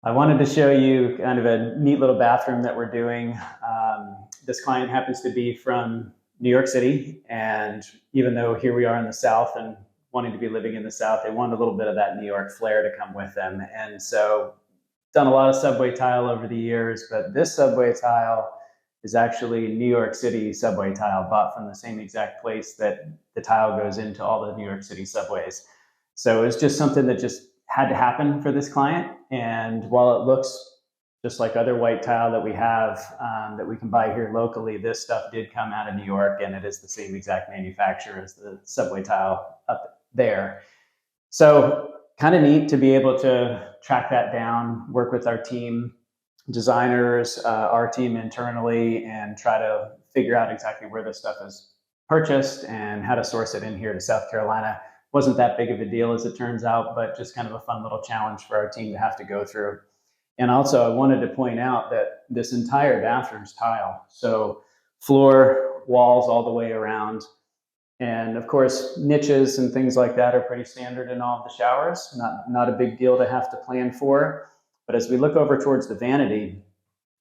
I wanted to show you kind of a neat little bathroom that we're doing. This client happens to be from New York City, and even though here we are in the South and wanting to be living in the South, they want a little bit of that New York flair to come with them. And so done a lot of subway tile over the years, but this subway tile is actually New York City subway tile bought from the same exact place that the tile goes into all the New York City subways. So it's just something that just had to happen for this client. And while it looks just like other white tile that we have that we can buy here locally, this stuff did come out of New York, and it is the same exact manufacturer as the subway tile up there. So kind of neat to be able to track that down, work with our team, designers, our team internally, and try to figure out exactly where this stuff is purchased and how to source it in here to South Carolina. Wasn't that big of a deal as it turns out, but just kind of a fun little challenge for our team to have to go through. And also I wanted to point out that this entire bathroom's tile. So floor, walls all the way around. And of course, niches and things like that are pretty standard in all of the showers. Not a big deal to have to plan for. But as we look over towards the vanity,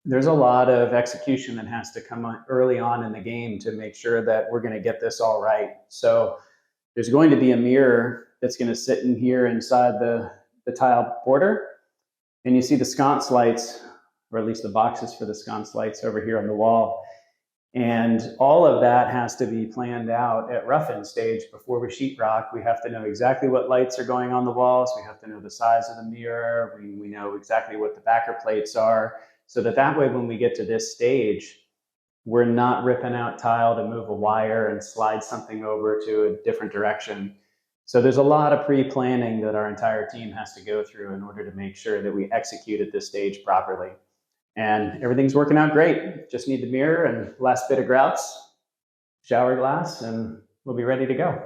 there's a lot of execution that has to come on early on in the game to make sure that we're going to get this all right. So there's going to be a mirror that's going to sit in here inside the tile border. And you see the sconce lights, or at least the boxes for the sconce lights over here on the wall. And all of that has to be planned out at rough-in stage before we sheetrock. We have to know exactly what lights are going on the walls. We have to know the size of the mirror. We know exactly what the backer plates are, so that way when we get to this stage, we're not ripping out tile to move a wire and slide something over to a different direction. So there's a lot of pre-planning that our entire team has to go through in order to make sure that we execute at this stage properly. And everything's working out great. Just need the mirror and last bit of grouts, shower glass, and we'll be ready to go.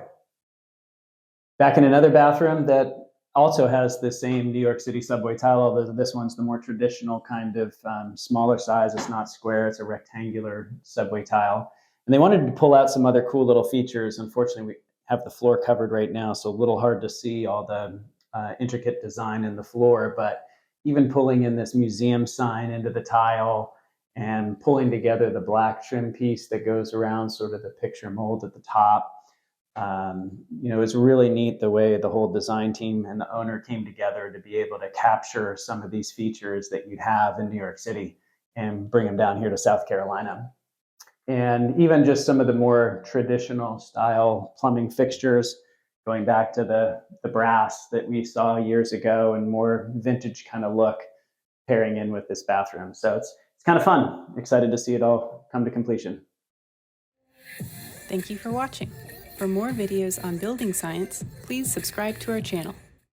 Back in another bathroom that also has the same New York City subway tile, although this one's the more traditional kind of smaller size. It's not square, it's a rectangular subway tile. And they wanted to pull out some other cool little features. Unfortunately, we have the floor covered right now, so a little hard to see all the intricate design in the floor, but even pulling in this museum sign into the tile and pulling together the black trim piece that goes around sort of the picture mold at the top. It's really neat the way the whole design team and the owner came together to be able to capture some of these features that you'd have in New York City and bring them down here to South Carolina. And even just some of the more traditional style plumbing fixtures, going back to the brass that we saw years ago and more vintage kind of look pairing in with this bathroom. So it's kind of fun. Excited to see it all come to completion. Thank you for watching. For more videos on building science, please subscribe to our channel.